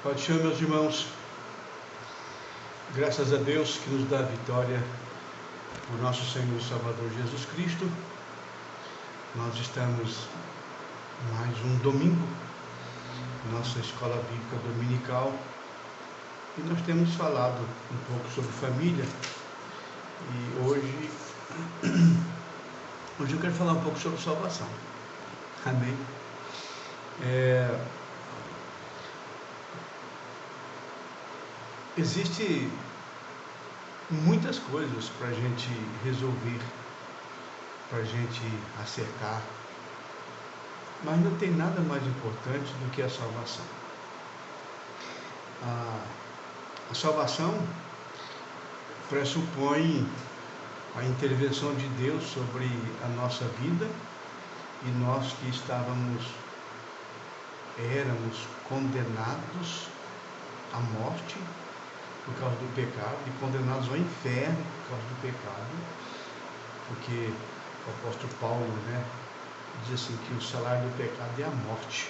Pai do Senhor, meus irmãos, graças a Deus que nos dá a vitória, o nosso Senhor e Salvador Jesus Cristo. Nós estamos mais um domingo, nossa escola bíblica dominical, e nós temos falado um pouco sobre família. E hoje eu quero falar um pouco sobre salvação. Amém? Existe muitas coisas para a gente resolver, para a gente acertar, mas não tem nada mais importante do que a salvação. A salvação pressupõe a intervenção de Deus sobre a nossa vida, e nós que éramos condenados à morte por causa do pecado, e condenados ao inferno por causa do pecado, porque o apóstolo Paulo, diz assim que o salário do pecado é a morte,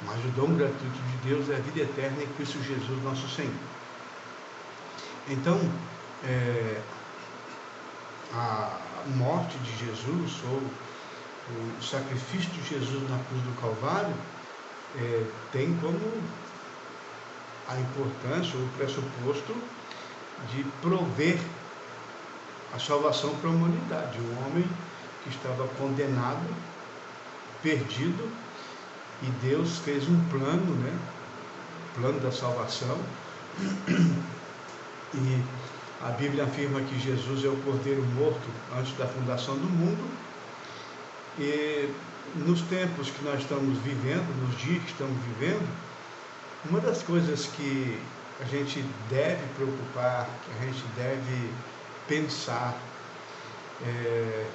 mas o dom gratuito de Deus é a vida eterna em Cristo Jesus nosso Senhor. Então, a morte de Jesus, ou o sacrifício de Jesus na cruz do Calvário, tem como a importância, o pressuposto de prover a salvação para a humanidade. Um homem que estava condenado, perdido, e Deus fez um plano, plano da salvação. E a Bíblia afirma que Jesus é o Cordeiro morto antes da fundação do mundo. E nos tempos que nós estamos vivendo, nos dias que estamos vivendo, uma das coisas que a gente deve preocupar, que a gente deve pensar, é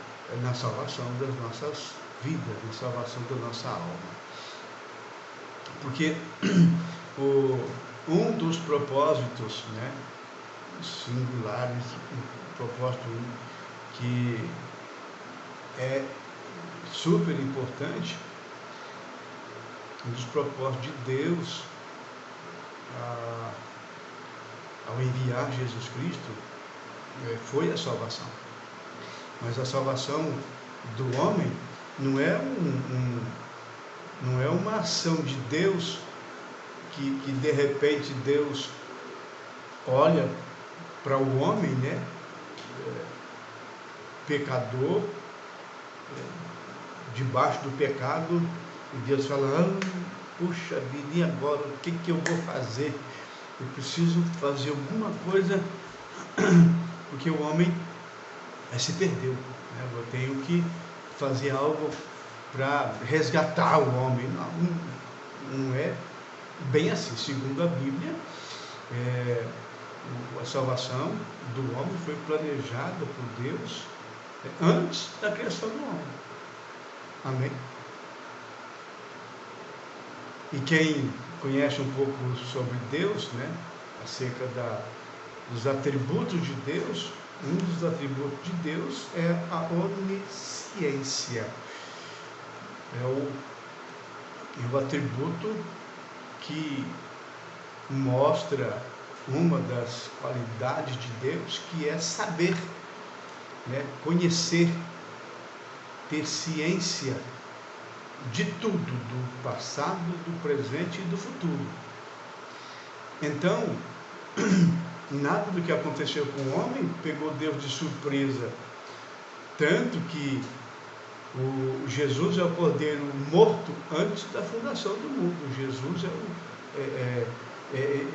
na salvação das nossas vidas, na salvação da nossa alma. Porque um dos propósitos, singulares, um propósito que é super importante, um dos propósitos de Deus ao enviar Jesus Cristo foi a salvação. Mas a salvação do homem não é uma ação de Deus que de repente Deus olha para o homem, pecador, debaixo do pecado, e Deus fala: puxa vida, e agora o que eu vou fazer? Eu preciso fazer alguma coisa, porque o homem se perdeu. Eu tenho que fazer algo para resgatar o homem. Não é bem assim. Segundo a Bíblia, a salvação do homem foi planejada por Deus antes da criação do homem. Amém? E quem conhece um pouco sobre Deus, acerca dos atributos de Deus, um dos atributos de Deus é a onisciência. É o atributo que mostra uma das qualidades de Deus, que é saber, conhecer, ter ciência de tudo, do passado, do presente e do futuro. Então, nada do que aconteceu com o homem pegou Deus de surpresa, tanto que Jesus é o Cordeiro morto antes da fundação do mundo.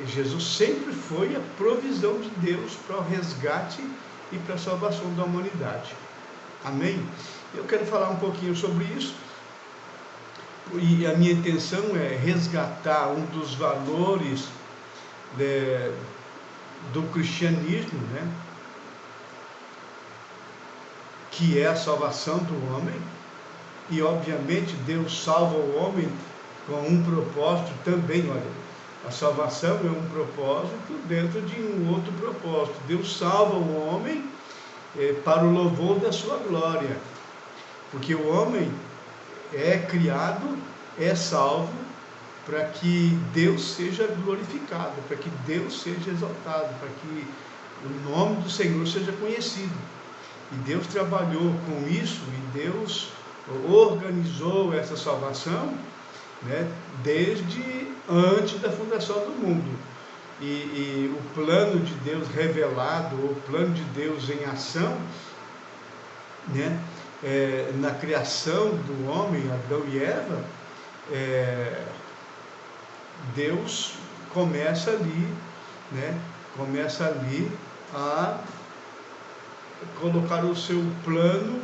Jesus sempre foi a provisão de Deus para o resgate e para a salvação da humanidade. Amém? Eu quero falar um pouquinho sobre isso, e a minha intenção é resgatar um dos valores do cristianismo, que é a salvação do homem. E obviamente Deus salva o homem com um propósito também. Olha, a salvação é um propósito dentro de um outro propósito. Deus salva o homem para o louvor da sua glória, porque o homem é criado, é salvo para que Deus seja glorificado, para que Deus seja exaltado, para que o nome do Senhor seja conhecido. E Deus trabalhou com isso, e Deus organizou essa salvação, né, desde antes da fundação do mundo. E o plano de Deus revelado, o plano de Deus em ação, né, na criação do homem, Adão e Eva, Deus começa ali, né, a colocar o seu plano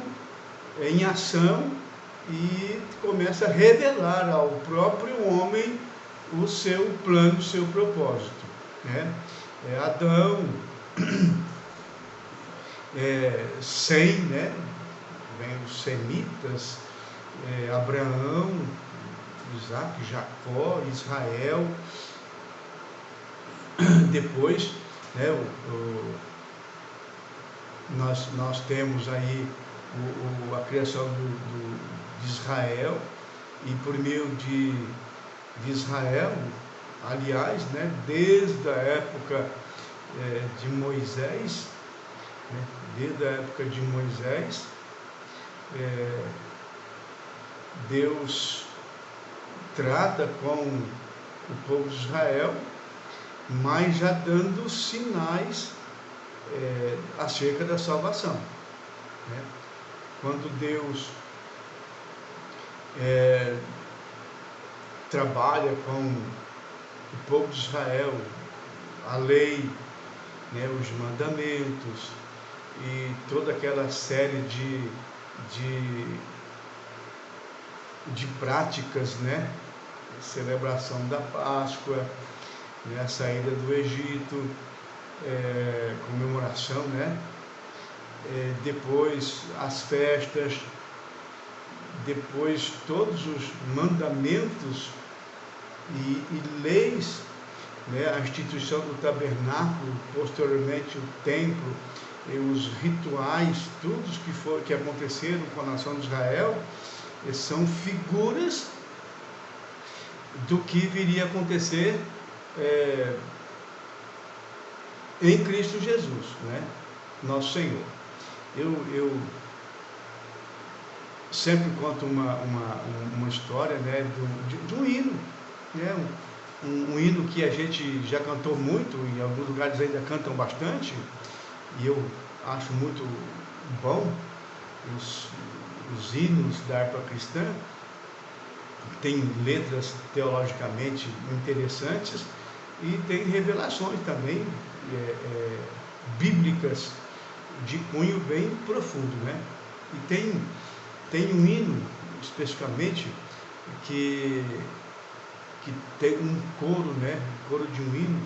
em ação e começa a revelar ao próprio homem o seu plano, o seu propósito, né? Adão, Sem, né? Vem os semitas, Abraão, Isaac, Jacó, Israel. Depois, né, nós temos aí a criação de Israel, e por meio de Israel, aliás, né, desde a época de Moisés, né, Deus trata com o povo de Israel, mas já dando sinais acerca da salvação, né? Quando Deus trabalha com o povo de Israel, a lei, né, os mandamentos e toda aquela série de práticas, né? Celebração da Páscoa, né? A saída do Egito, comemoração, né? Depois as festas, depois todos os mandamentos e leis, né? A instituição do tabernáculo, posteriormente o templo, e os rituais, tudo que aconteceram com a nação de Israel, são figuras do que viria a acontecer em Cristo Jesus, né? Nosso Senhor. Eu sempre conto uma história, né, de um hino, né, um hino que a gente já cantou muito, em alguns lugares ainda cantam bastante, e eu acho muito bom. Os hinos da harpa cristã tem letras teologicamente interessantes e tem revelações também bíblicas de cunho bem profundo, né? E tem um hino especificamente que tem um coro, né? Um coro de um hino.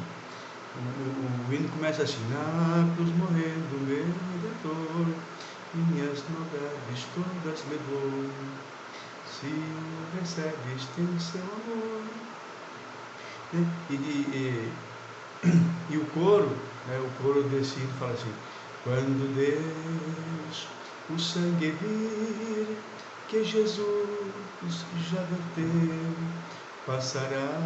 O hino começa assim: na cruz morrendo meu Redentor, minhas maldades todas levou, se o recebes tem seu amor, né? E o coro, né, o coro desse hino fala assim: quando Deus o sangue vir que Jesus já verteu, passará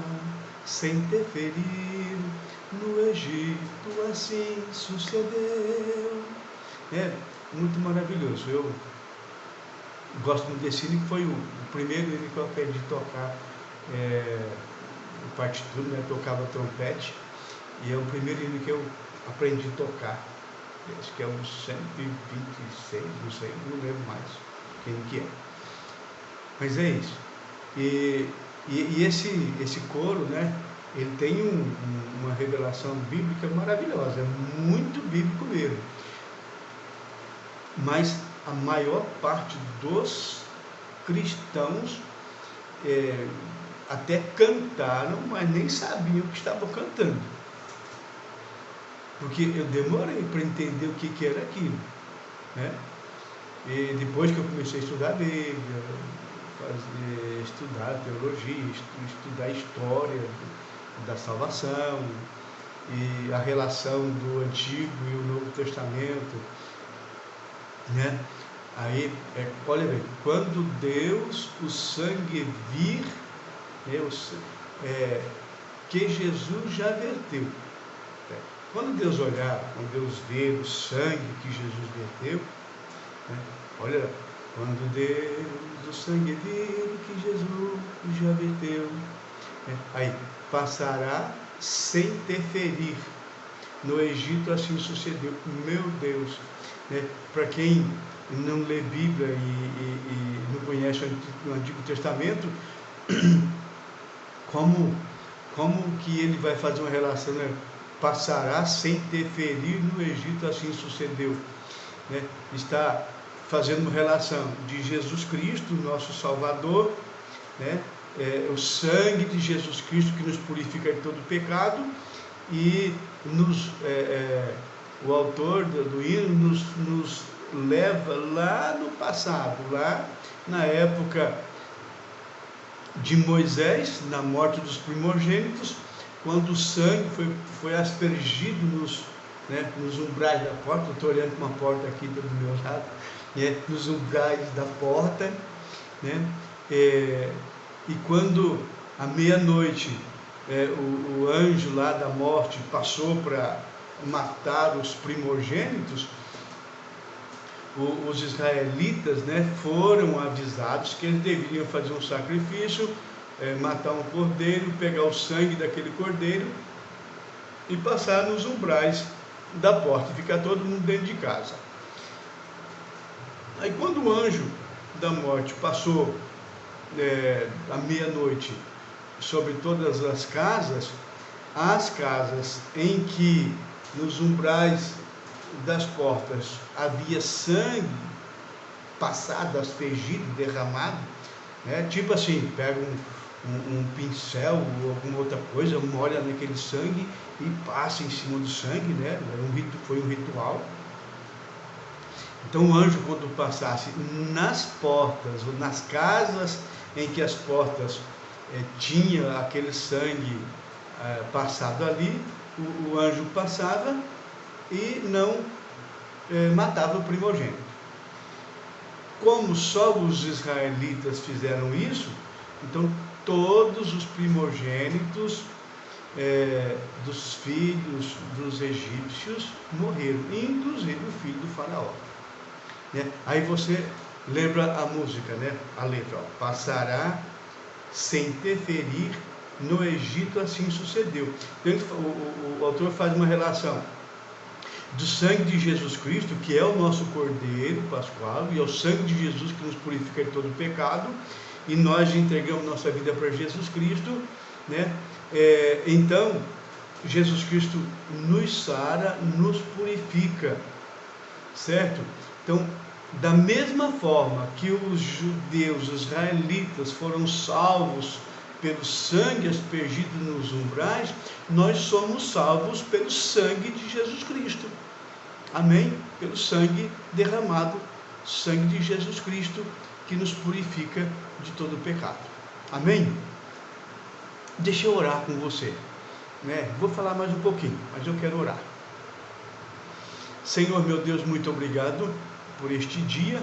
sem ter ferido, no Egito assim sucedeu. Muito maravilhoso. Eu gosto muito desse hino, que foi o primeiro hino que eu aprendi a tocar partitura, né? Eu tocava trompete, e é o primeiro hino que eu aprendi a tocar. Acho que é o 126, não sei, não lembro mais quem que é. Mas é isso. E esse coro, né, ele tem uma revelação bíblica maravilhosa, é muito bíblico mesmo. Mas a maior parte dos cristãos até cantaram, mas nem sabiam o que estavam cantando. Porque eu demorei para entender o que era aquilo, né? E depois que eu comecei a estudar a Bíblia, estudar teologia, estudar a história da salvação e a relação do Antigo e o Novo Testamento, né? Aí, olha bem, quando Deus, o sangue vir, que Jesus já verteu. Quando Deus olhar, quando Deus vê o sangue que Jesus verteu, olha, quando Deus o sangue vir que Jesus já verteu, aí passará sem interferir. No Egito assim sucedeu. Meu Deus, para quem não lê Bíblia e não conhece o Antigo Testamento, como que ele vai fazer uma relação, passará sem interferir no Egito, assim sucedeu, está fazendo uma relação de Jesus Cristo, nosso Salvador, o sangue de Jesus Cristo que nos purifica de todo pecado, e o autor do hino nos leva lá no passado, lá na época de Moisés, na morte dos primogênitos, quando o sangue foi aspergido nos umbrais da porta. Eu estou olhando para uma porta aqui do meu lado, nos umbrais da porta, e quando à meia-noite o anjo lá da morte passou para matar os primogênitos, os israelitas foram avisados que eles deveriam fazer um sacrifício, matar um cordeiro, pegar o sangue daquele cordeiro e passar nos umbrais da porta, e ficar todo mundo dentro de casa. Aí quando o anjo da morte passou à meia-noite sobre todas as casas em que nos umbrais das portas havia sangue passado, aspergido, derramado, tipo assim, pega um pincel ou alguma outra coisa, molha naquele sangue e passa em cima do sangue, foi um ritual. Então o anjo, quando passasse nas portas ou nas casas em que as portas tinha aquele sangue passado ali, o anjo passava e não matava o primogênito. Como só os israelitas fizeram isso, então todos os primogênitos dos filhos dos egípcios morreram, inclusive o filho do faraó. Aí você lembra a música, a letra, passará sem interferir no Egito, assim sucedeu. Então, o autor faz uma relação do sangue de Jesus Cristo, que é o nosso Cordeiro Pascual, e é o sangue de Jesus que nos purifica de todo pecado, e nós entregamos nossa vida para Jesus Cristo, então Jesus Cristo nos sara, nos purifica, certo? Então, da mesma forma que os judeus, os israelitas foram salvos pelo sangue aspergido nos umbrais, nós somos salvos pelo sangue de Jesus Cristo. Amém? Pelo sangue derramado, sangue de Jesus Cristo, que nos purifica de todo o pecado. Amém? Deixa eu orar com você. Vou falar mais um pouquinho, mas eu quero orar. Senhor, meu Deus, muito obrigado por este dia,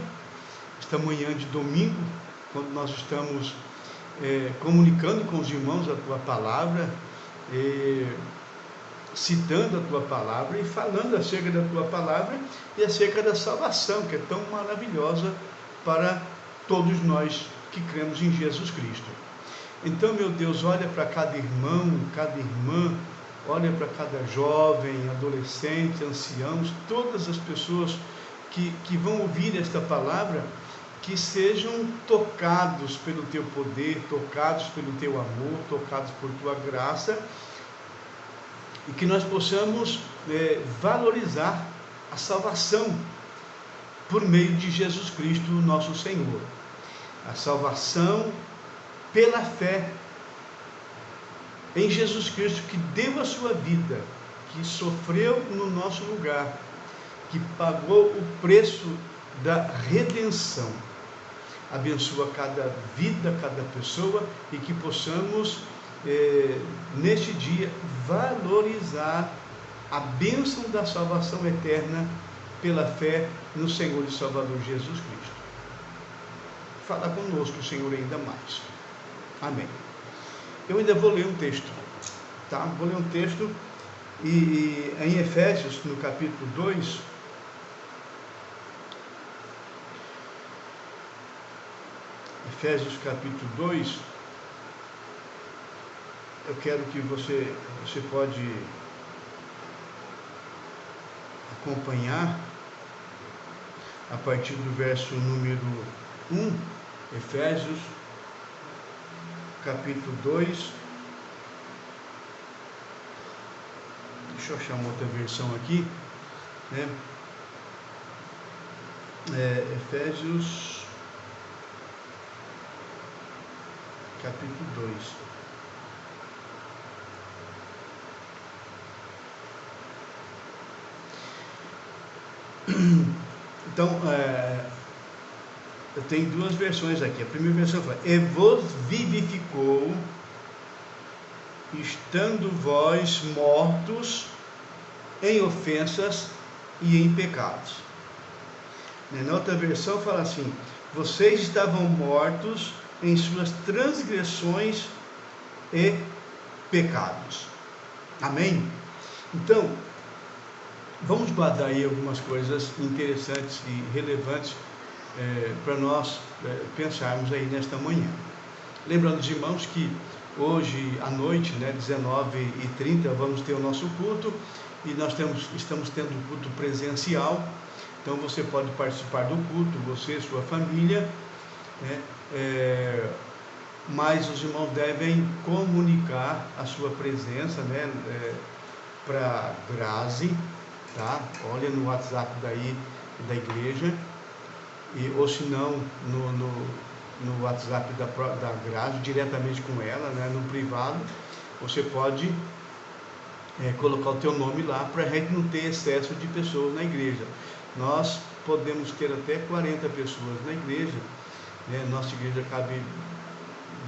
esta manhã de domingo, quando nós estamos comunicando com os irmãos a Tua Palavra, citando a Tua Palavra e falando acerca da Tua Palavra e acerca da salvação, que é tão maravilhosa para todos nós que cremos em Jesus Cristo. Então, meu Deus, olha para cada irmão, cada irmã, olha para cada jovem, adolescente, anciãos, todas as pessoas que vão ouvir esta palavra, que sejam tocados pelo Teu poder, tocados pelo Teu amor, tocados por Tua graça, e que nós possamos valorizar a salvação por meio de Jesus Cristo, nosso Senhor. A salvação pela fé em Jesus Cristo, que deu a sua vida, que sofreu no nosso lugar, que pagou o preço da redenção. Abençoa cada vida, cada pessoa, e que possamos, neste dia, valorizar a bênção da salvação eterna pela fé no Senhor e Salvador Jesus Cristo. Fala conosco, Senhor, ainda mais. Amém. Eu ainda vou ler um texto, tá? Vou ler um texto e em Efésios, no capítulo 2, Efésios capítulo 2, eu quero que você pode acompanhar a partir do verso número 1, Efésios capítulo 2. Deixa eu achar uma outra versão aqui, né? Efésios capítulo 2. Então, eu tenho duas versões aqui. A primeira versão foi: e vos vivificou, estando vós mortos em ofensas e em pecados. Na outra versão fala assim: vocês estavam mortos em suas transgressões e pecados. Amém? Então, vamos guardar aí algumas coisas interessantes e relevantes para nós pensarmos aí nesta manhã. Lembrando os irmãos que hoje à noite, né, 19h30, vamos ter o nosso culto, e nós estamos tendo um culto presencial. Então você pode participar do culto, você, sua família, né? Mas os irmãos devem comunicar a sua presença, né, para Grazi, tá? Olha no WhatsApp daí da igreja, ou se não no WhatsApp da Grazi, diretamente com ela, né, no privado. Você pode colocar o teu nome lá, para a gente não ter excesso de pessoas na igreja. Nós podemos ter até 40 pessoas na igreja, né? Nossa igreja cabe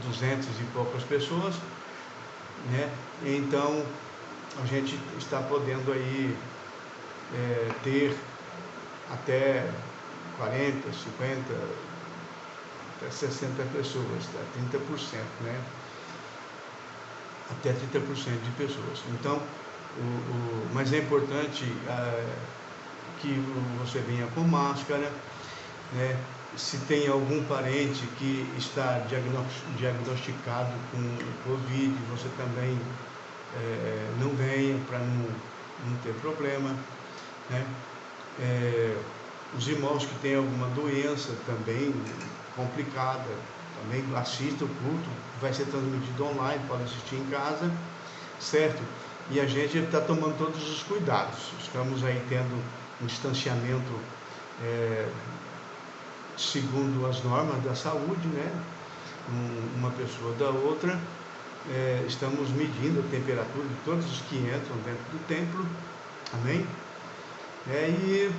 200 e poucas pessoas, né? Então a gente está podendo aí ter até 40, 50, até 60 pessoas, tá? 30%, né? Até 30% de pessoas. Então, mas é importante que você venha com máscara, né? Se tem algum parente que está diagnosticado com Covid, você também não venha, para não ter problema, né? Os irmãos que têm alguma doença também complicada, também assistam o culto, vai ser transmitido online, pode assistir em casa, certo? E a gente está tomando todos os cuidados. Estamos aí tendo um distanciamento segundo as normas da saúde, né? Uma pessoa da outra. Estamos medindo a temperatura de todos os que entram dentro do templo, amém? E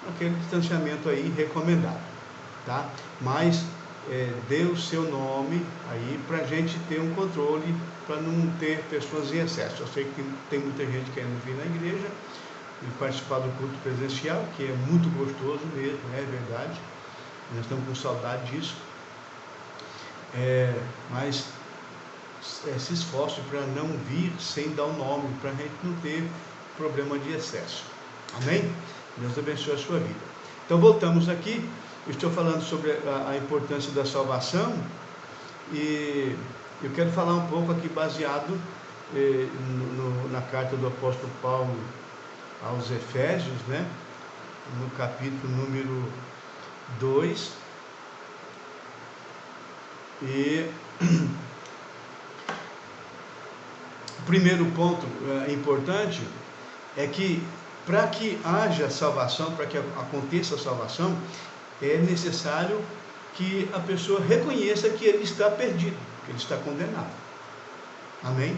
aquele distanciamento aí recomendado, tá? Mas dê o seu nome aí para a gente ter um controle, para não ter pessoas em excesso. Eu sei que tem muita gente querendo vir na igreja e participar do culto presencial, que é muito gostoso mesmo, é verdade. Nós estamos com saudade disso. Mas se esforce para não vir sem dar o nome, para a gente não ter problema de excesso. Amém? Deus abençoe a sua vida. Então voltamos aqui. Eu estou falando sobre a importância da salvação, e eu quero falar um pouco aqui baseado na carta do apóstolo Paulo aos Efésios, né? No capítulo número 2. E o primeiro ponto importante é que, para que haja salvação, para que aconteça a salvação, é necessário que a pessoa reconheça que ele está perdido, que ele está condenado. Amém?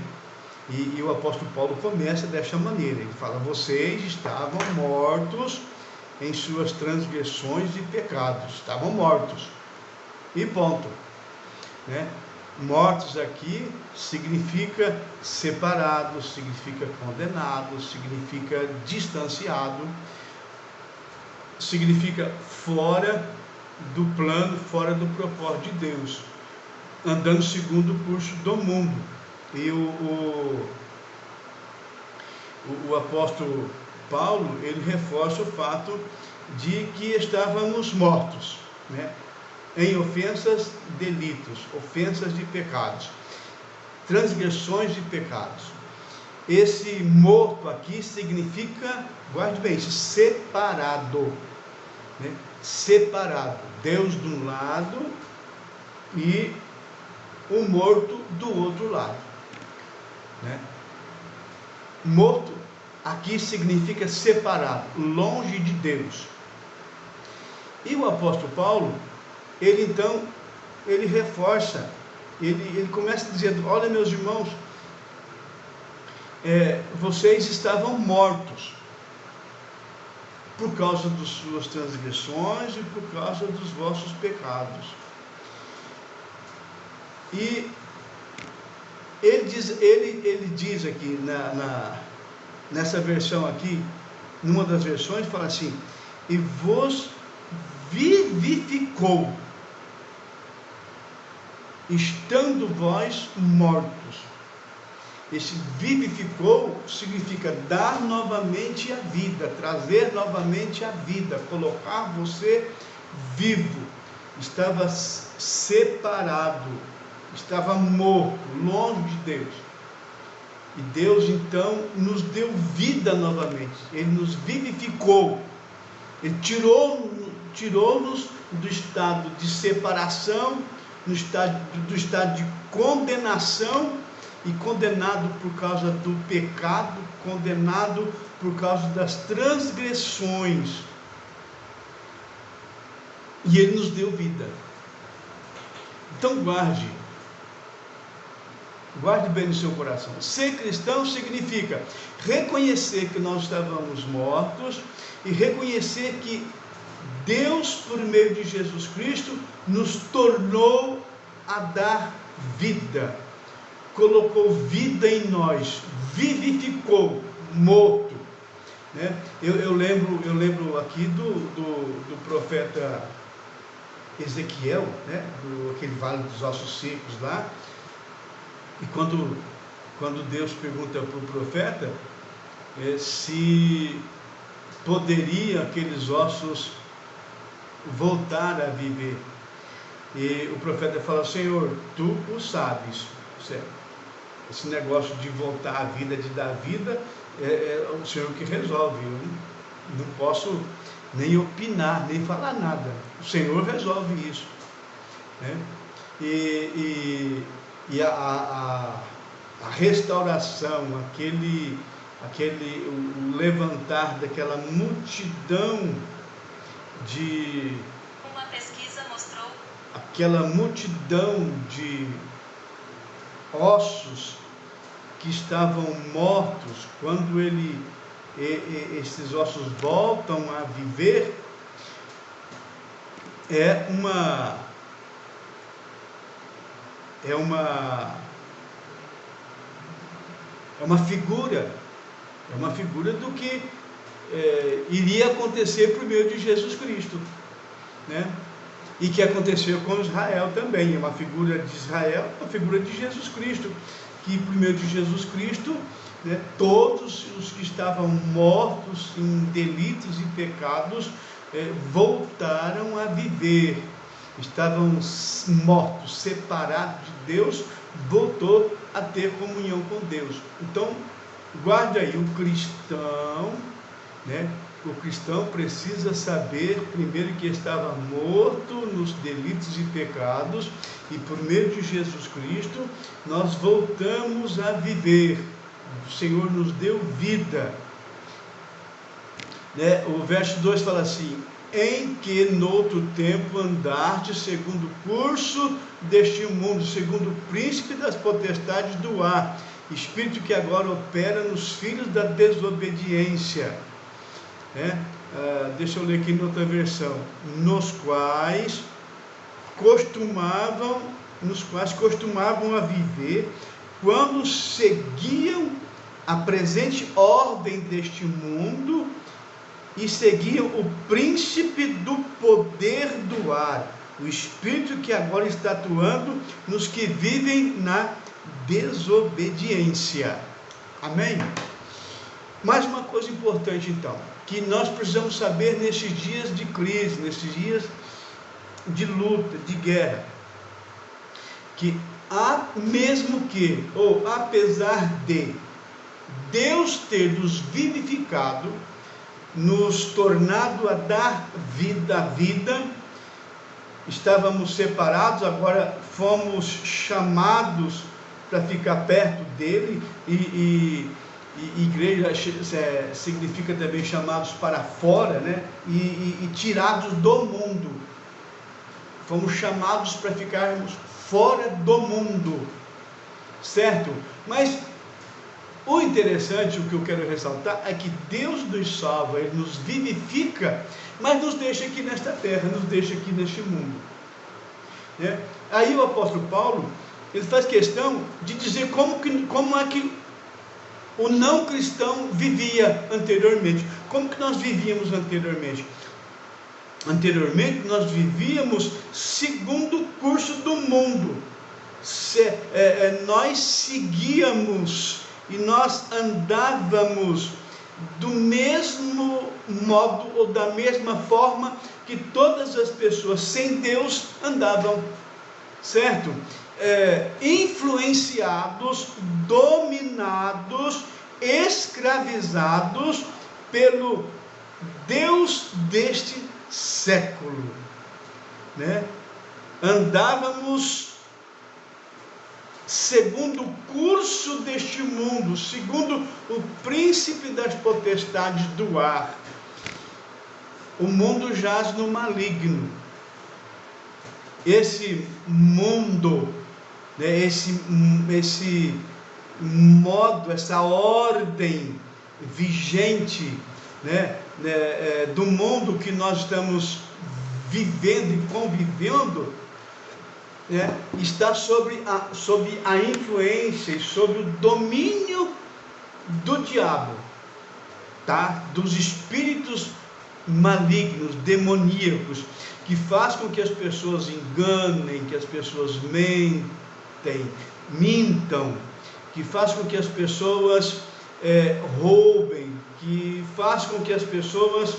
E o apóstolo Paulo começa desta maneira, ele fala: vocês estavam mortos em suas transgressões e pecados, estavam mortos, e ponto, né? Mortos aqui significa separado, significa condenado, significa distanciado, significa fora do plano, fora do propósito de Deus, andando segundo o curso do mundo, E o apóstolo Paulo, ele reforça o fato de que estávamos mortos, né, em ofensas, delitos, ofensas de pecados, transgressões de pecados. Esse morto aqui significa, guarde bem isso, separado, né? Separado, Deus de um lado e o morto do outro lado, né? Morto aqui significa separado, longe de Deus. E o apóstolo Paulo, ele então, ele reforça, ele começa dizendo: olha, meus irmãos, vocês estavam mortos por causa das suas transgressões e por causa dos vossos pecados. E ele diz aqui, nessa versão aqui, numa das versões, fala assim: e vos vivificou, estando vós mortos. Esse vivificou significa dar novamente a vida, trazer novamente a vida, colocar você vivo. Estava separado, estava morto, longe de Deus. E Deus então nos deu vida novamente, Ele nos vivificou, Ele tirou-nos do estado de separação, do estado de condenação, e condenado por causa do pecado, condenado por causa das transgressões. E Ele nos deu vida. Então guarde bem no seu coração. Ser cristão significa reconhecer que nós estávamos mortos e reconhecer que Deus, por meio de Jesus Cristo, nos tornou a dar vida. Colocou vida em nós, vivificou, morto, né? Eu lembro aqui do profeta Ezequiel, né? Aquele vale dos ossos secos lá, e quando Deus pergunta para o profeta se poderia aqueles ossos voltar a viver, e o profeta fala: Senhor, tu o sabes. Certo? Esse negócio de voltar à vida, de dar vida, é o Senhor que resolve. Eu não posso nem opinar, nem falar nada. O Senhor resolve isso, né? E a restauração, o levantar daquela multidão de... Uma pesquisa mostrou... Aquela multidão de ossos que estavam mortos, quando esses ossos voltam a viver, é uma figura do que iria acontecer por meio de Jesus Cristo, né? E que aconteceu com Israel também. É uma figura de Israel, uma figura de Jesus Cristo, que por meio de Jesus Cristo, né, todos os que estavam mortos em delitos e pecados voltaram a viver. Estavam mortos, separados de Deus, voltou a ter comunhão com Deus. Então, guarde aí, o cristão, né? O cristão precisa saber, primeiro, que estava morto nos delitos e pecados, e por meio de Jesus Cristo, nós voltamos a viver. O Senhor nos deu vida, né? O verso 2 fala assim: em que noutro tempo andaste segundo o curso deste mundo, segundo o príncipe das potestades do ar, espírito que agora opera nos filhos da desobediência. Deixa eu ler aqui em outra versão: nos quais costumavam a viver quando seguiam a presente ordem deste mundo e seguiam o príncipe do poder do ar, o espírito que agora está atuando nos que vivem na desobediência. Amém? Mais uma coisa importante então, que nós precisamos saber nesses dias de crise, nesses dias de luta, de guerra, que apesar de Deus ter nos vivificado, nos tornado a dar vida à vida, estávamos separados, agora fomos chamados para ficar perto dele, e igreja significa também chamados para fora, né? E tirados do mundo. Fomos chamados para ficarmos fora do mundo, certo? Mas o interessante, o que eu quero ressaltar, é que Deus nos salva, Ele nos vivifica, mas nos deixa aqui nesta terra, nos deixa aqui neste mundo, né? Aí o apóstolo Paulo, ele faz questão de dizer como é que o não cristão vivia anteriormente. Como que nós vivíamos anteriormente? Anteriormente nós vivíamos segundo o curso do mundo. Nós seguíamos e nós andávamos do mesmo modo ou da mesma forma que todas as pessoas sem Deus andavam, certo? Influenciados, dominados, escravizados pelo Deus deste século, né? Andávamos segundo o curso deste mundo, segundo o príncipe das potestades do ar. O mundo jaz no maligno. Esse mundo, né, esse modo, essa ordem vigente, né, do mundo que nós estamos vivendo e convivendo, né, está sob a influência e sob o domínio do diabo, tá? Dos espíritos malignos, demoníacos, que faz com que as pessoas enganem, que as pessoas mintam, que faz com que as pessoas roubem, que faz com que as pessoas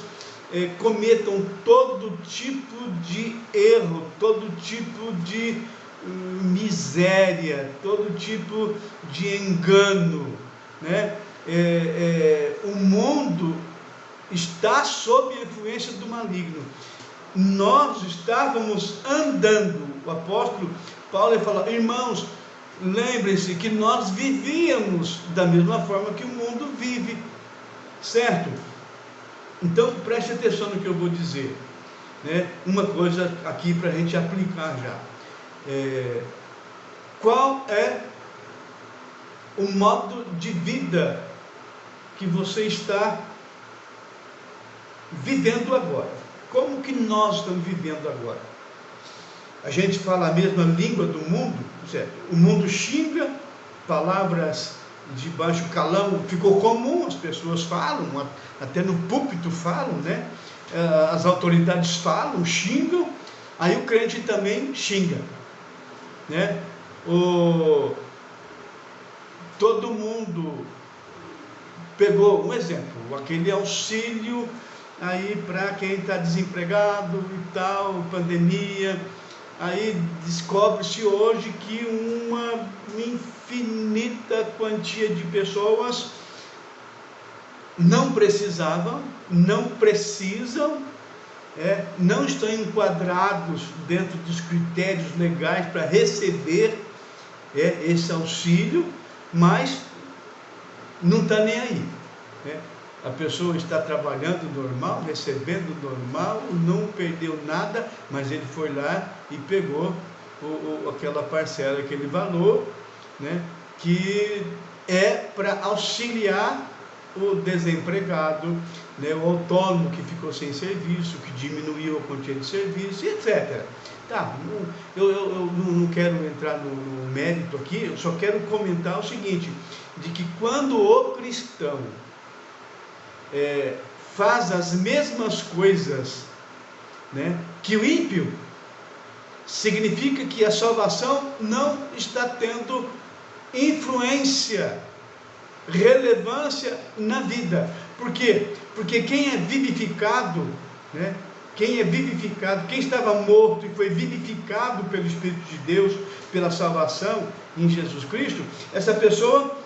cometam todo tipo de erro, todo tipo de miséria, todo tipo de engano, né? O mundo está sob a influência do maligno. Nós estávamos andando, o apóstolo Paulo fala, irmãos, lembrem-se que nós vivíamos da mesma forma que o mundo vive, certo? Então preste atenção no que eu vou dizer, né? Uma coisa aqui para a gente aplicar já. Qual é o modo de vida que você está vivendo agora? Como que nós estamos vivendo agora? A gente fala a mesma língua do mundo, certo? O mundo xinga, palavras de baixo calão, ficou comum, as pessoas falam, até no púlpito falam, né? As autoridades falam, xingam, aí o crente também xinga, né? Todo mundo pegou um exemplo, aquele auxílio aí para quem está desempregado e tal, pandemia. Aí descobre-se hoje que uma infinita quantia de pessoas não precisavam, não precisam, não estão enquadrados dentro dos critérios legais para receber esse auxílio, mas não está nem aí, né? A pessoa está trabalhando normal, recebendo normal, não perdeu nada, mas ele foi lá e pegou aquela parcela, aquele valor, né, que é para auxiliar o desempregado, né, o autônomo que ficou sem serviço, que diminuiu a quantia de serviço, etc. Tá, eu não quero entrar no mérito aqui, eu só quero comentar o seguinte, de que quando o cristão faz as mesmas coisas, né, que o ímpio, significa que a salvação não está tendo influência, relevância na vida. Por quê? Porque quem é vivificado, né? Quem é vivificado, quem estava morto e foi vivificado pelo Espírito de Deus, pela salvação em Jesus Cristo, essa pessoa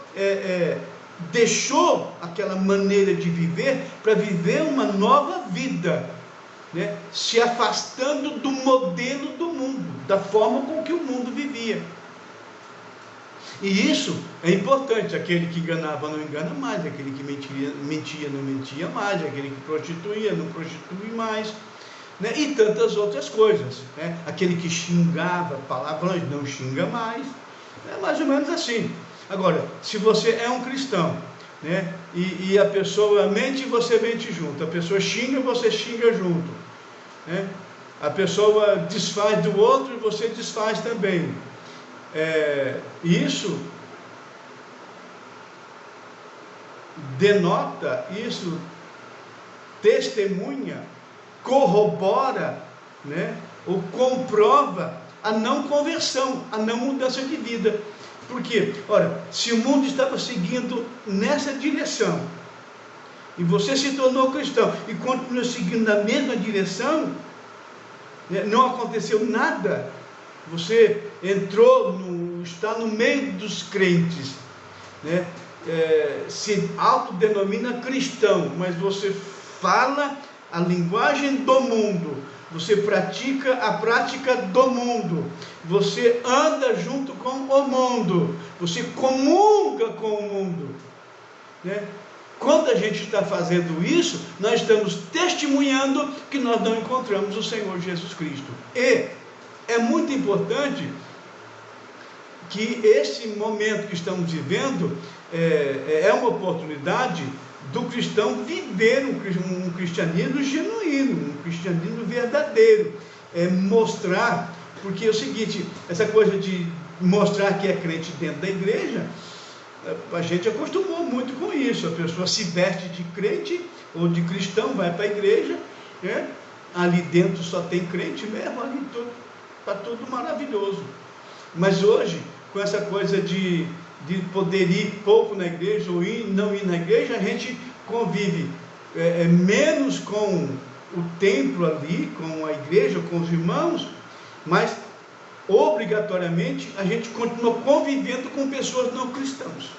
deixou aquela maneira de viver para viver uma nova vida, né? Se afastando do modelo do mundo, da forma com que o mundo vivia. E isso é importante. Aquele que enganava não engana mais, aquele que mentia não mentia mais, aquele que prostituía não prostitui mais, né? E tantas outras coisas, né? Aquele que xingava palavrões não xinga mais. É mais ou menos assim. Agora, se você é um cristão, né? E a pessoa mente e você mente junto, a pessoa xinga e você xinga junto, né? A pessoa desfaz do outro e você desfaz também. Isso denota, isso testemunha, corrobora, né, ou comprova a não conversão, a não mudança de vida. Por quê? Ora, se o mundo estava seguindo nessa direção e você se tornou cristão e continua seguindo na mesma direção, né, não aconteceu nada. Você está no meio dos crentes, né? Se autodenomina cristão, mas você fala a linguagem do mundo, você pratica a prática do mundo, você anda junto com o mundo, você comunga com o mundo, né? Quando a gente está fazendo isso, nós estamos testemunhando que nós não encontramos o Senhor Jesus Cristo. E é muito importante que esse momento que estamos vivendo é uma oportunidade do cristão viver um cristianismo genuíno, um cristianismo verdadeiro, mostrar, porque é o seguinte, essa coisa de mostrar que é crente dentro da igreja, a gente acostumou muito com isso. A pessoa se veste de crente ou de cristão, vai para a igreja, né? Ali dentro só tem crente mesmo, ali está tudo maravilhoso. Mas hoje, com essa coisa de poder ir pouco na igreja ou não ir na igreja, a gente convive menos com o templo ali, com a igreja, com os irmãos, mas obrigatoriamente a gente continua convivendo com pessoas não cristãs.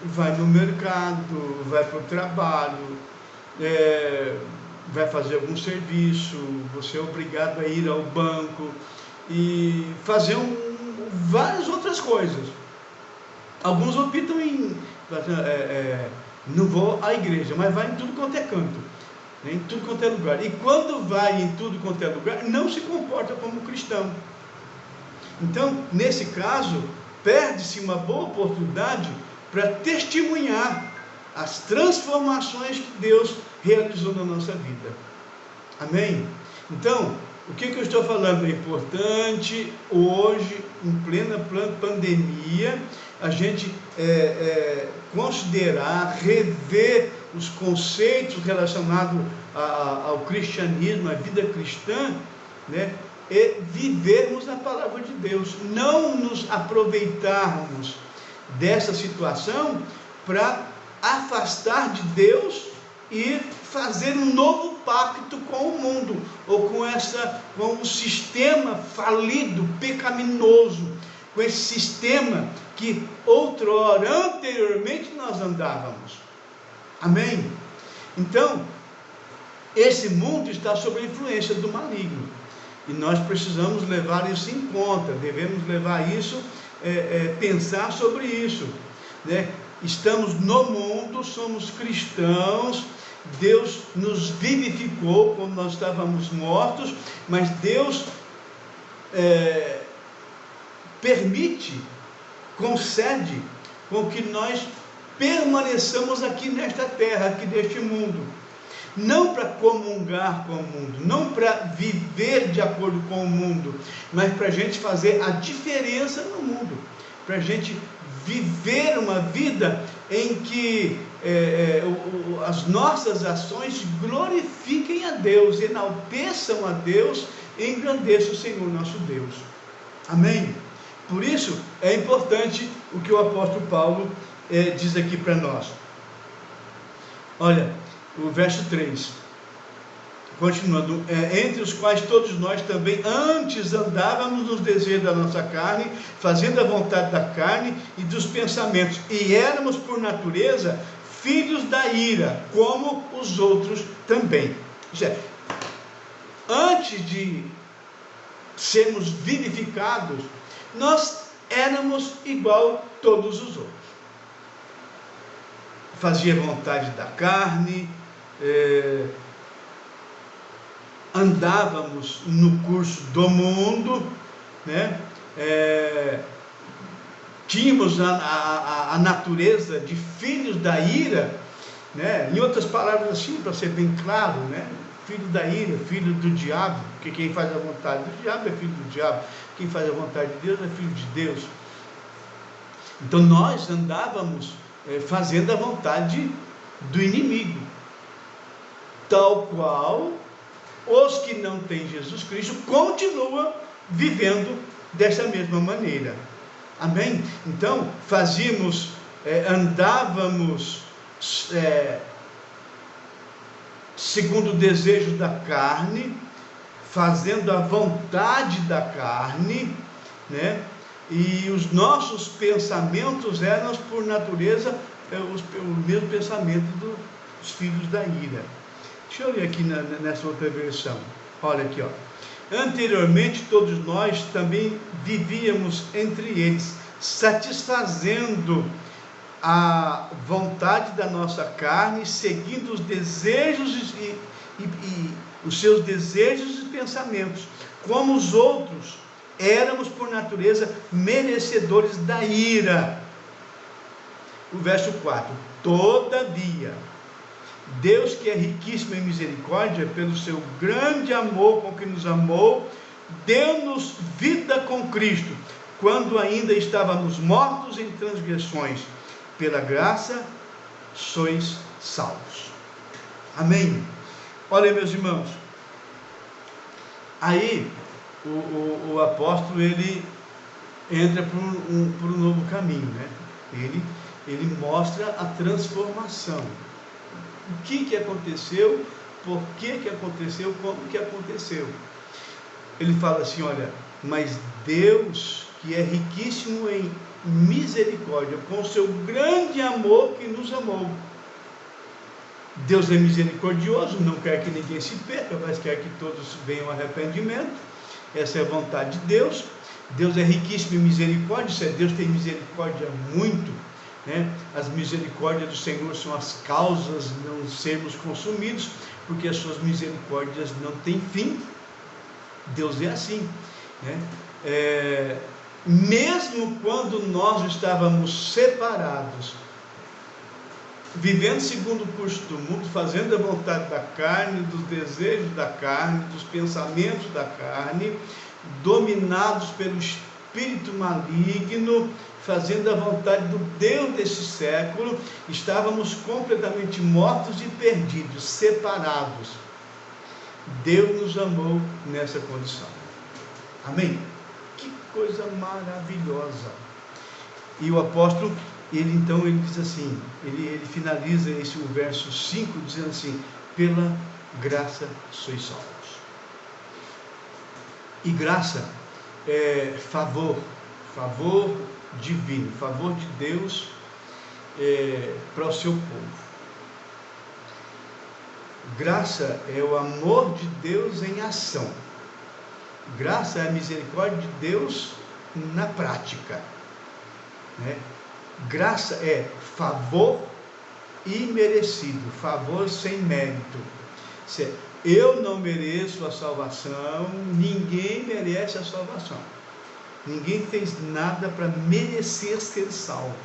Vai no mercado, vai para o trabalho, vai fazer algum serviço, você é obrigado a ir ao banco e fazer várias outras coisas. Alguns optam em não vou à igreja, mas vai em tudo quanto é canto, né? Em tudo quanto é lugar. E quando vai em tudo quanto é lugar, não se comporta como cristão. Então, nesse caso, perde-se uma boa oportunidade para testemunhar as transformações que Deus realizou na nossa vida. Amém? Então, o que eu estou falando? É importante hoje, em plena pandemia, a gente considerar, rever os conceitos relacionados ao cristianismo, à vida cristã, né? E vivermos a palavra de Deus, não nos aproveitarmos dessa situação para afastar de Deus e fazer um novo pacto com o mundo, ou com o sistema falido, pecaminoso, com esse sistema que outrora, anteriormente, nós andávamos. Amém? Então, esse mundo está sob a influência do maligno, e nós precisamos levar isso em conta, devemos levar isso, pensar sobre isso, né? Estamos no mundo, somos cristãos, Deus nos vivificou quando nós estávamos mortos, mas Deus concede com que nós permaneçamos aqui nesta terra, aqui neste mundo, não para comungar com o mundo, não para viver de acordo com o mundo, mas para a gente fazer a diferença no mundo, para a gente viver uma vida em que as nossas ações glorifiquem a Deus, enalteçam a Deus, engrandeçam o Senhor nosso Deus. Amém? Por isso, é importante o que o apóstolo Paulo diz aqui para nós. Olha, o verso 3, continuando, entre os quais todos nós também antes andávamos nos desejos da nossa carne, fazendo a vontade da carne e dos pensamentos, e éramos por natureza filhos da ira, como os outros também. Ou seja, antes de sermos vivificados, nós éramos igual todos os outros. Fazia vontade da carne, andávamos no curso do mundo, né? Tínhamos a natureza de filhos da ira, né? Em outras palavras assim, para ser bem claro, né? Filho da ira, filho do diabo, porque quem faz a vontade do diabo é filho do diabo, quem faz a vontade de Deus é filho de Deus. Então nós andávamos fazendo a vontade do inimigo, tal qual os que não têm Jesus Cristo continuam vivendo dessa mesma maneira. Amém? Então andávamos segundo o desejo da carne, fazendo a vontade da carne, né? E os nossos pensamentos eram, por natureza, o mesmo pensamento dos filhos da ira. Deixa eu ler aqui nessa outra versão. Olha aqui, ó. Anteriormente, todos nós também vivíamos entre eles, satisfazendo a vontade da nossa carne, seguindo os desejos e os seus desejos e pensamentos. Como os outros, éramos por natureza merecedores da ira. O verso 4: todavia, Deus, que é riquíssimo em misericórdia, pelo seu grande amor com que nos amou, deu-nos vida com Cristo, quando ainda estávamos mortos em transgressões. Pela graça sois salvos. Amém? Olha, meus irmãos, aí o apóstolo, ele entra por um novo caminho, né? Ele mostra a transformação. O que aconteceu, por que aconteceu, como que aconteceu. Ele fala assim, olha, mas Deus, que é riquíssimo em misericórdia, com o seu grande amor que nos amou. Deus é misericordioso, não quer que ninguém se perca, mas quer que todos venham ao arrependimento. Essa é a vontade de Deus. Deus é riquíssimo em misericórdia, Deus tem misericórdia muito, né? As misericórdias do Senhor são as causas de não sermos consumidos, porque as suas misericórdias não têm fim. Deus é assim, né? Mesmo quando nós estávamos separados, vivendo segundo o curso do mundo, fazendo a vontade da carne, dos desejos da carne, dos pensamentos da carne, dominados pelo espírito maligno, fazendo a vontade do Deus desse século, estávamos completamente mortos e perdidos, separados. Deus nos amou nessa condição. Amém? Que coisa maravilhosa. E o apóstolo, ele diz assim, ele finaliza o verso 5 dizendo assim: pela graça sois salvos. E graça é favor divino, favor de Deus para o seu povo. Graça é o amor de Deus em ação. Graça é a misericórdia de Deus na prática, né? Graça é favor imerecido, favor sem mérito. Eu não mereço a salvação, ninguém merece a salvação. Ninguém fez nada para merecer ser salvo.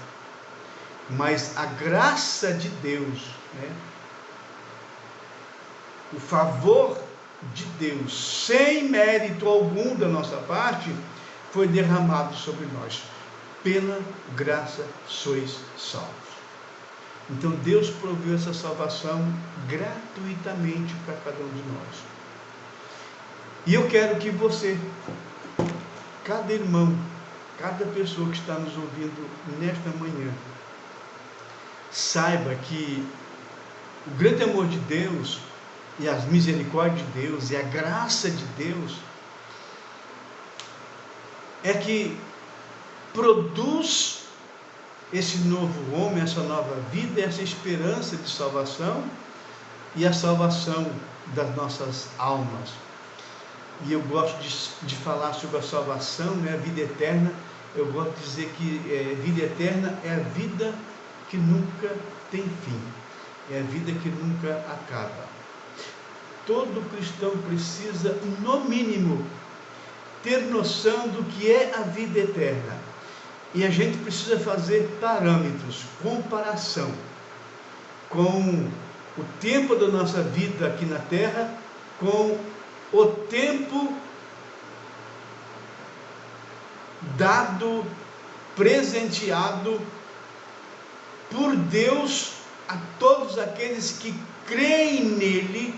Mas a graça de Deus, né? O favor de Deus, sem mérito algum da nossa parte, foi derramado sobre nós. Pela graça sois salvos. Então Deus proveu essa salvação gratuitamente para cada um de nós. E eu quero que você, cada irmão, cada pessoa que está nos ouvindo nesta manhã, saiba que o grande amor de Deus, e as misericórdias de Deus, e a graça de Deus, é que produz esse novo homem, essa nova vida, essa esperança de salvação, e a salvação das nossas almas. E eu gosto de falar sobre a salvação, né, a vida eterna. Eu gosto de dizer que vida eterna é a vida que nunca tem fim, é a vida que nunca acaba. Todo cristão precisa, no mínimo, ter noção do que é a vida eterna. E a gente precisa fazer parâmetros, comparação com o tempo da nossa vida aqui na Terra, com o tempo dado, presenteado por Deus a todos aqueles que creem nele,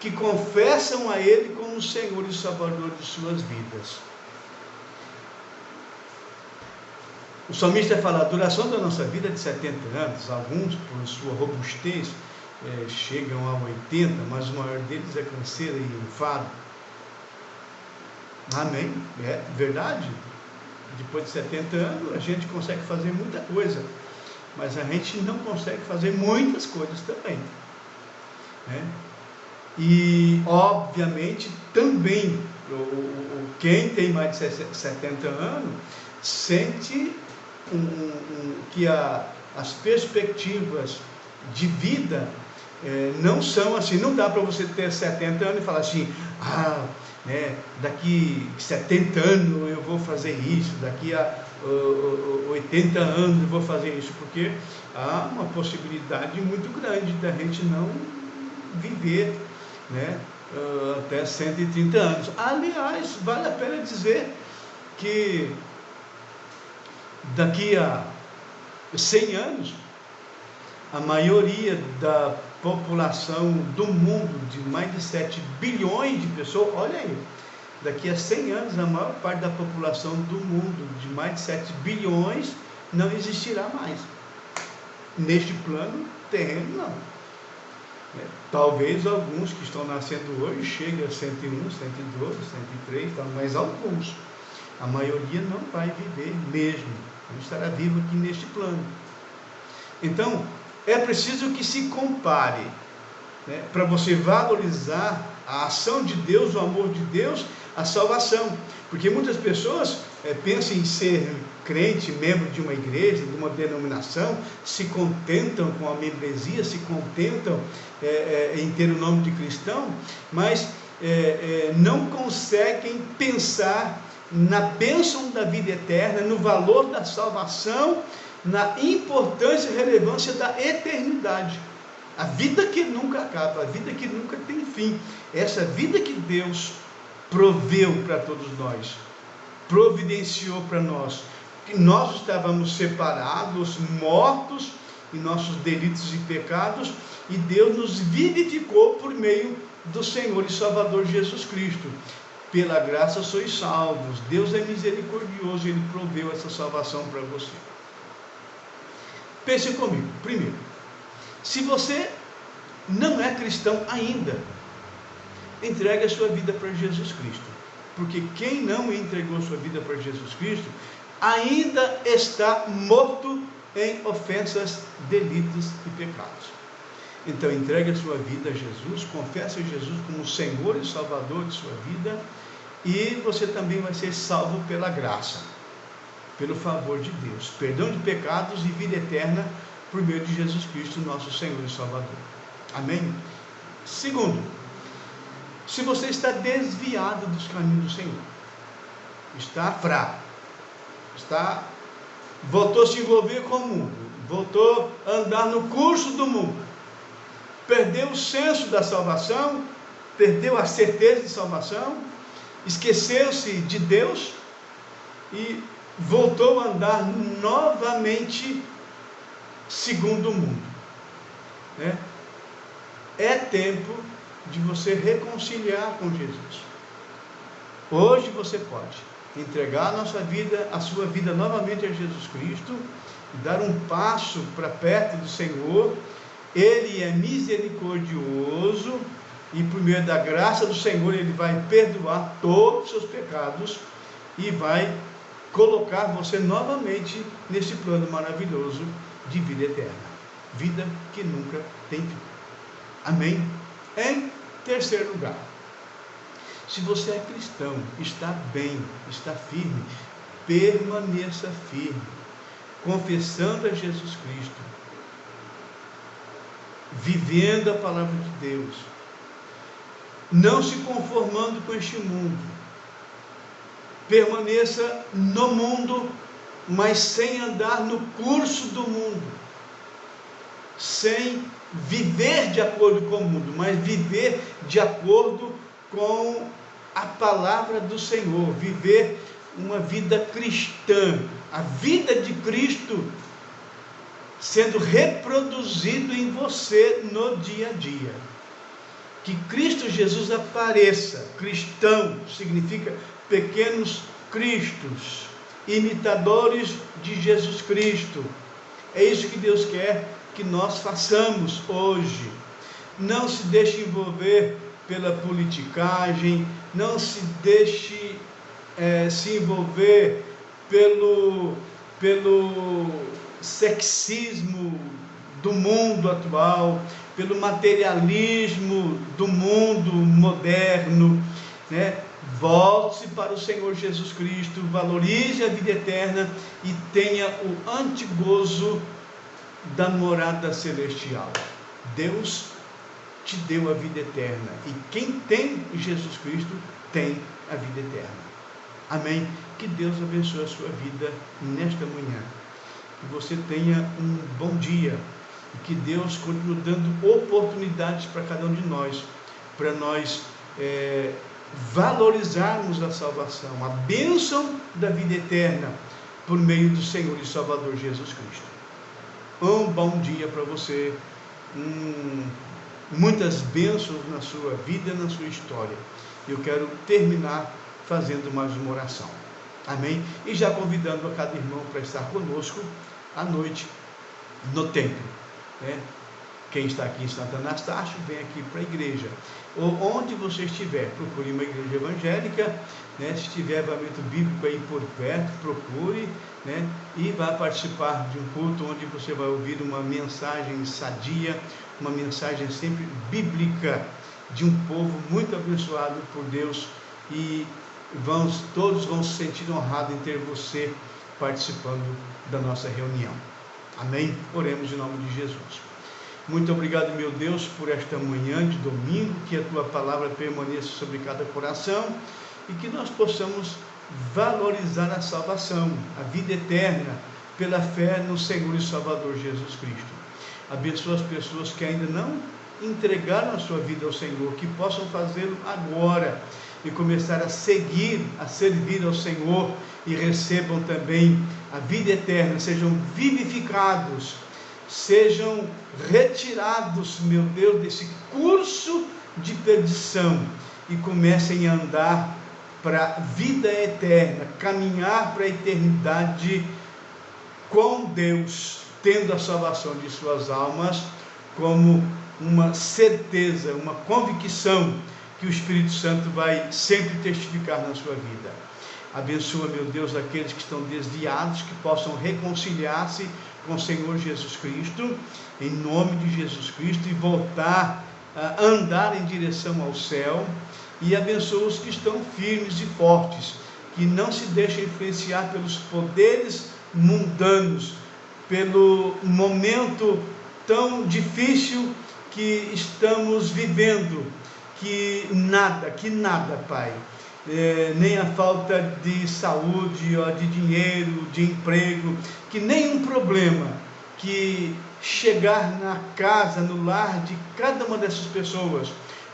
que confessam a Ele como Senhor e Salvador de suas vidas. O salmista fala: a duração da nossa vida é de 70 anos, alguns, por sua robustez, chegam a 80, mas o maior deles é canseira e enfado. Amém? É verdade. Depois de 70 anos, a gente consegue fazer muita coisa, mas a gente não consegue fazer muitas coisas também, né? E, obviamente, também, quem tem mais de 70 anos, sente que as perspectivas de vida não são assim. Não dá para você ter 70 anos e falar assim: daqui 70 anos eu vou fazer isso, daqui a 80 anos eu vou fazer isso, porque há uma possibilidade muito grande da gente não viver, né, até 130 anos. Aliás, vale a pena dizer que daqui a 100 anos, a maioria da população do mundo, de mais de 7 bilhões de pessoas, olha aí, daqui a 100 anos, a maior parte da população do mundo, de mais de 7 bilhões, não existirá mais. Neste plano terreno, não. Talvez alguns que estão nascendo hoje cheguem a 101, 102, 103, mas alguns. A maioria não vai viver mesmo, não estará vivo aqui neste plano. Então, é preciso que se compare, né, para você valorizar a ação de Deus, o amor de Deus, a salvação. Porque muitas pessoas pensam em ser crente, membro de uma igreja, de uma denominação, se contentam com a membresia, se contentam em ter o nome de cristão, mas não conseguem pensar na bênção da vida eterna, no valor da salvação, na importância e relevância da eternidade. A vida que nunca acaba, a vida que nunca tem fim. Essa vida que Deus proveu para todos nós, providenciou para nós, que nós estávamos separados, mortos em nossos delitos e pecados, e Deus nos vivificou por meio do Senhor e Salvador Jesus Cristo. Pela graça sois salvos. Deus é misericordioso, Ele proveu essa salvação para você. Pense comigo. Primeiro, se você não é cristão ainda, entregue a sua vida para Jesus Cristo, porque quem não entregou sua vida para Jesus Cristo ainda está morto em ofensas, delitos e pecados. Então entregue a sua vida a Jesus, confesse a Jesus como Senhor e Salvador de sua vida, e você também vai ser salvo pela graça, pelo favor de Deus, perdão de pecados e vida eterna por meio de Jesus Cristo, nosso Senhor e Salvador. Amém? Segundo, se você está desviado dos caminhos do Senhor, está fraco, voltou a se envolver com o mundo, voltou a andar no curso do mundo, perdeu o senso da salvação, perdeu a certeza de salvação, esqueceu-se de Deus e voltou a andar novamente segundo o mundo, né? É tempo de você reconciliar com Jesus. Hoje você pode. entregar a nossa vida, a sua vida novamente a Jesus Cristo, dar um passo para perto do Senhor. Ele é misericordioso e por meio da graça do Senhor Ele vai perdoar todos os seus pecados e vai colocar você novamente nesse plano maravilhoso de vida eterna, vida que nunca tem fim. Amém? Em terceiro lugar, se você é cristão, está bem, está firme, permaneça firme, confessando a Jesus Cristo, vivendo a palavra de Deus, não se conformando com este mundo. Permaneça no mundo, mas sem andar no curso do mundo, sem viver de acordo com o mundo, mas viver de acordo com a palavra do Senhor, viver uma vida cristã, a vida de Cristo sendo reproduzido em você no dia a dia. Que Cristo Jesus apareça. Cristão significa pequenos cristos, imitadores de Jesus Cristo. É isso que Deus quer que nós façamos hoje. Não se deixe envolver pela politicagem, não se deixe se envolver pelo sexismo do mundo atual, pelo materialismo do mundo moderno, né? Volte-se para o Senhor Jesus Cristo, valorize a vida eterna e tenha o antegozo da morada celestial. Deus te deu a vida eterna e quem tem Jesus Cristo tem a vida eterna. Amém? Que Deus abençoe a sua vida nesta manhã. Que você tenha um bom dia e que Deus continue dando oportunidades para cada um de nós, para nós valorizarmos a salvação, a bênção da vida eterna por meio do Senhor e Salvador Jesus Cristo. Um bom dia para você, muitas bênçãos na sua vida, na sua história. Eu quero terminar fazendo mais uma oração. Amém? E já convidando a cada irmão para estar conosco à noite no templo, né? Quem está aqui em Santo Anastácio, vem aqui para a igreja. Ou onde você estiver, procure uma igreja evangélica, né? Se tiver avivamento bíblico aí por perto, procure, né? E vá participar de um culto onde você vai ouvir uma mensagem sadia, uma mensagem sempre bíblica, de um povo muito abençoado por Deus, e todos vão se sentir honrados em ter você participando da nossa reunião. Amém? Oremos em nome de Jesus. Muito obrigado, meu Deus, por esta manhã de domingo, que a Tua palavra permaneça sobre cada coração e que nós possamos valorizar a salvação, a vida eterna, pela fé no Senhor e Salvador Jesus Cristo. Abençoa as pessoas que ainda não entregaram a sua vida ao Senhor, que possam fazê-lo agora e começar a seguir, a servir ao Senhor e recebam também a vida eterna, sejam vivificados, sejam retirados, meu Deus, desse curso de perdição e comecem a andar para a vida eterna, caminhar para a eternidade com Deus, tendo a salvação de suas almas como uma certeza, uma convicção que o Espírito Santo vai sempre testificar na sua vida. Abençoa, meu Deus, aqueles que estão desviados, que possam reconciliar-se com o Senhor Jesus Cristo, em nome de Jesus Cristo, e voltar a andar em direção ao céu. E abençoa os que estão firmes e fortes, que não se deixem influenciar pelos poderes mundanos, pelo momento tão difícil que estamos vivendo, que nada, Pai, nem a falta de saúde, ou de dinheiro, de emprego, que nenhum problema que chegar na casa, no lar de cada uma dessas pessoas,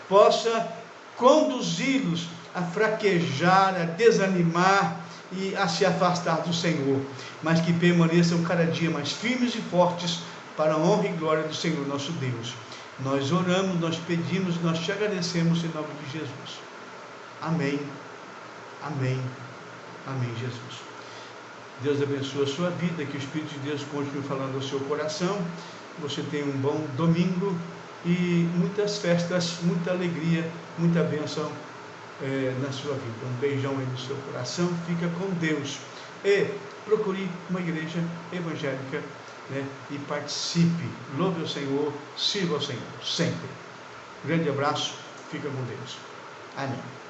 possa conduzi-los a fraquejar, a desanimar e a se afastar do Senhor, mas que permaneçam cada dia mais firmes e fortes para a honra e glória do Senhor nosso Deus. Nós oramos, nós pedimos, nós te agradecemos em nome de Jesus. Amém, amém Amém, Jesus. Deus abençoe a sua vida, que o Espírito de Deus continue falando ao seu coração. Você tenha um bom domingo e muitas festas, muita alegria, muita bênção na sua vida. Um beijão aí no seu coração, fica com Deus. E procure uma igreja evangélica, né, e participe. Louve ao Senhor, sirva ao Senhor, sempre. Grande abraço, fica com Deus. Amém.